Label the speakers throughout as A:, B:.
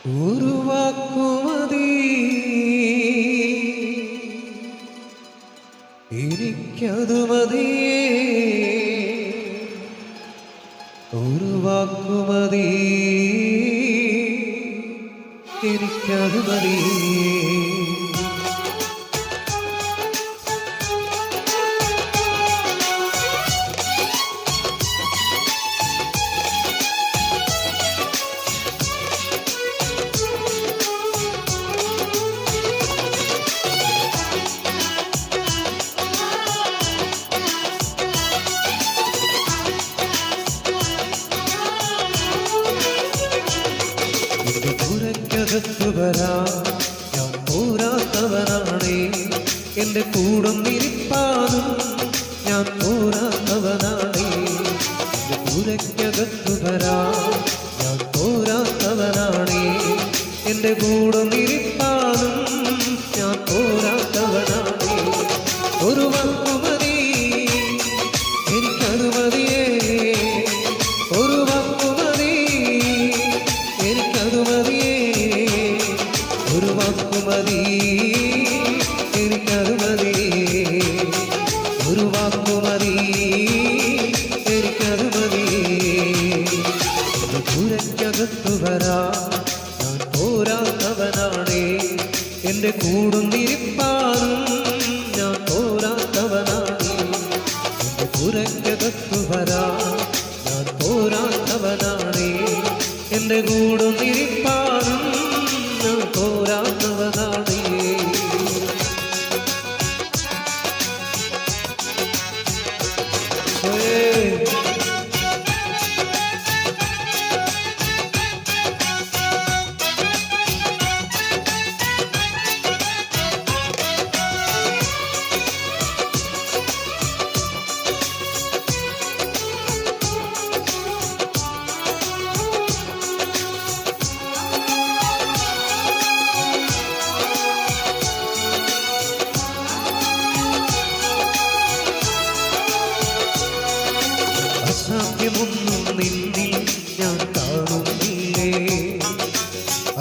A: ഒരു വാക്കുമതി എനിക്കതു മതിയേ, ഒരു വാക്കുമതി എനിക്കതു മതിയേ. ഞാൻ പോരാത്തവനാണേ, എൻ്റെ കൂടൊന്നിരിപ്പാനും ഞാൻ പോരാത്തവനാണേ. എൻ്റെ പുരയ്ക്കകത്തു വരാൻ ഞാൻ പോരാത്തവനാണേ, എൻ്റെ കൂടൊന്നിരിപ്പാനും ഞാൻ പോരാത്തവനാണേ. ഒരു വാക്കുമതി എനിക്കതു മതിയേ, ഒരു വാക്കുമതി എനിക്കതു മതിയേ, ഒരു വാക്കുമതി എനിക്കതു മതിയേ, ഒരു വാക്കുമതി എനിക്കതു മതിയേ. പുരയ്ക്കകത്തു വരാൻ ഞാൻ പോരാത്തവനാണേ, എൻ്റെ കൂടുന്നിരിപ്പാനും ഞാൻ പോരാത്തവനാണേ. എൻ്റെ പുരയ്ക്കകത്തു വരാൻ ഞാൻ പോരാത്തവനാണേ, എൻ്റെ കൂടുന്നിരിപ്പാനും ഞാൻ പോരാത്തവനാണേ. അസാധ്യമൊന്നും നിന്നിൽ ഞാൻ കാണുന്നില്ലേ,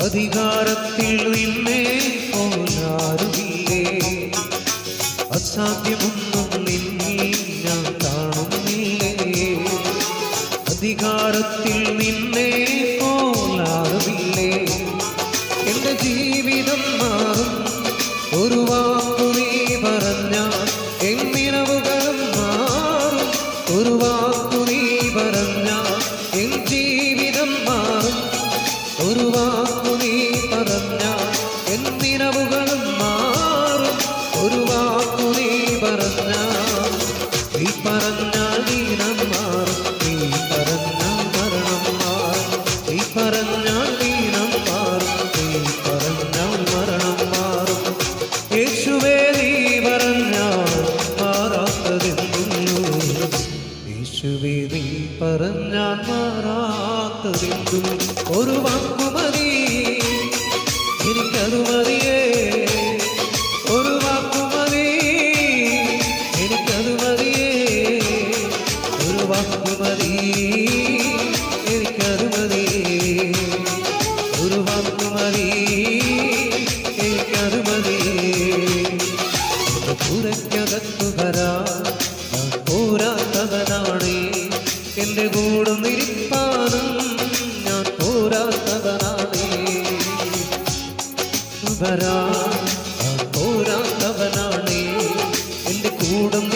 A: അധികാരത്തിൽ നിന്നെ പോലാരുമില്ലേ. അസാധ്യമൊന്നും നിന്നിൽ ഞാൻ കാണുന്നില്ലേ, അധികാരത്തിൽ നിന്നെ പോലാരുമില്ലേ. എൻ്റെ ജീവിതം മാറും ഒരു വാക്കു നീ പറഞ്ഞാൽ, എന്നിരവുകളും മാറും ഒരു വാക്കു നീ പറഞ്ഞാൽ, എൻ ജീവിതം മാറും ഒരു വാക്കു നീ പറഞ്ഞാൽ, എന്നിരവുകളും മാറും ഒരു വാക്കു നീ പറഞ്ഞാൽ. നീ പറഞ്ഞാൽ ദീനം മാറും, നീ പറഞ്ഞാൽ മരണം മാറും, നീ പറഞ്ഞാൽ ദീനം മാറും, നീ പറഞ്ഞാൽ മരണം മാറും. യേശുവേ നീ പറഞ്ഞാൽ മാറാത്തതെന്തുള്ളൂ, യേശുവേ നീ പറഞ്ഞാൽ മാറാത്തതെന്തും. ഒരു വാക്കുമതി എനിക്കതു മതിയേ, ഒരു വാക്കുമതി എനിക്കതു മതിയേ, ഒരു വാക്കുമതി എനിക്കതു മതിയേ, ഒരു വാക്കുമതി എനിക്കതു മതിയേ. പുരയ്ക്കകത്തു വരാൻ ഞാൻ പോരാത്തവനാണേ, എൻ്റെ കൂടൊന്നിരിപ്പാനും ഞാൻ പോരാത്തവനാണേ. വരാൻ ഞാൻ പോരാത്തവനാണേ, എൻ്റെ കൂടൊന്നിരിപ്പാനും